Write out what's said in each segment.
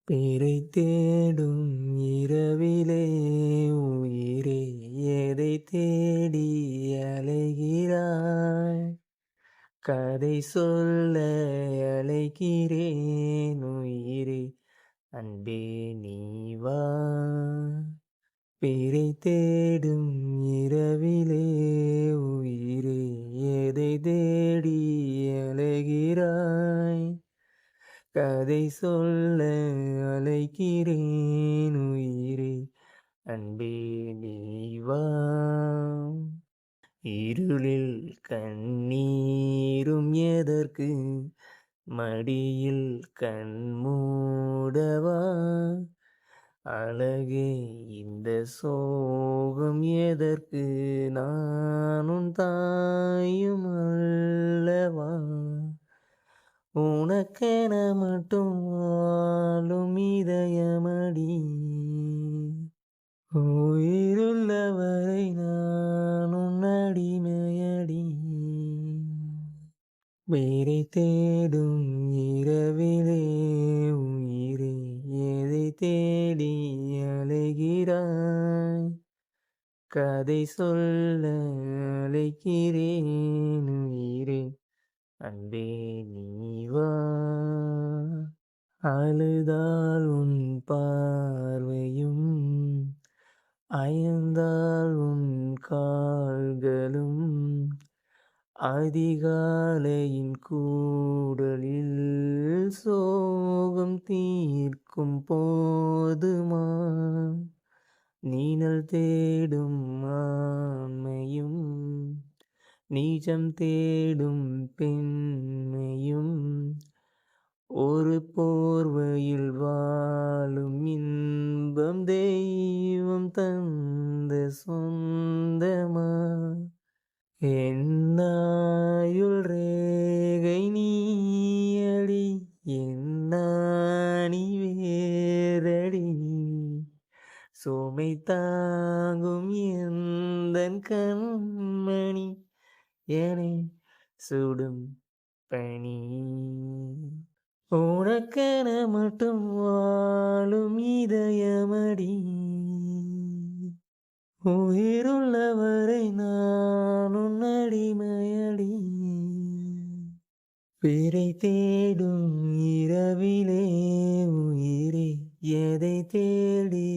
பிறை தேடும் இரவிலே உயிரே எதை தேடி அலைகிறாய்? கதை சொல்ல அழைக்கிறேன் உயிரே அன்பே நீ வா. பிறை தேடும் இரவிலே உயிரே எதை தேடி அலைகிறாய்? கதை சொல்ல அழைக்கிறேன் உயிரே அன்பே நீ வா. இருளில் கண்ணீரும் எதற்கு? மடியில் கண் மூடவா? அழகே இந்த சோகம் எதற்கு? நான் உன் தாயும் அல்லவா? உனக்கென மட்டும் வாழும் இதயமடி, உயிருள்ளவரை நான் உன் அடிமையடி. வேரை தேடும் இரவிலே உயிரே எதை தேடி அலைகிறாய்? கதை சொல்ல அழைக்கிறேன் உயிரே அன்பே நீ வா. அழுதால் உன் பார்வையும், அயர்ந்தால் உன் கால்களும், அதிகாலையின் கூடலில் சோகம் தீர்க்கும் போதுமா? நீனல் தேடும் ஆண்மையும், நீச்சம் தேடும் பெண்மையும், ஒரு போர்வையில் வாழும் இன்பம் தெய்வம் தந்த சொந்தமா? என்னாயுள் ரேகை நீயடி, என்னாணி வேரடி, சுமை தாங்கும் எந்தன் கண்மணி, என்னை சுடும் பனி. உனக்கென மட்டும் வாழும் இதயமடி, உயிருள்ளவரை நான் உன் அடிமையடி. பிறை தேடும் இரவிலே உயிரே எதை தேடி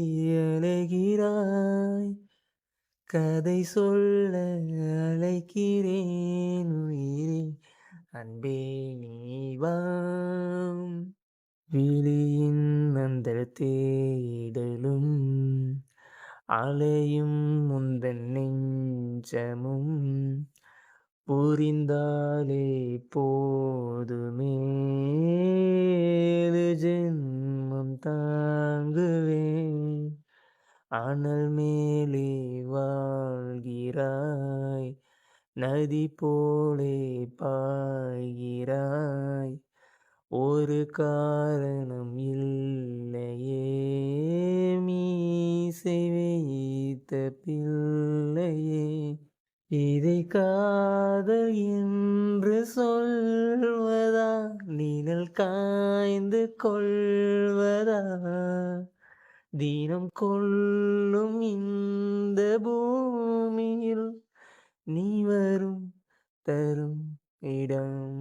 அலைகிறாய்? கதை சொல்ல அழைக்கிறேன் உயிரே அன்பே நீ வா. விழியின் அந்த தேடலும், அலையும் முந்தன் நெஞ்சமும், புரிந்தாலே போதுமே ஏழு ஜென்மம் தாங்குவேன். அனல் மேலே வாழ்கிறாய், நதி போலே பாய்கிறாய், ஒரு காரணம் இல்லையே மீசை வைத்த பிள்ளையே. இதை காதல் என்று சொல்வதா? நிழல் காய்ந்து கொள்வதா? தினம் கொள்ளும் இந்த பூமியில் நீ வரும் தரும் இடம்.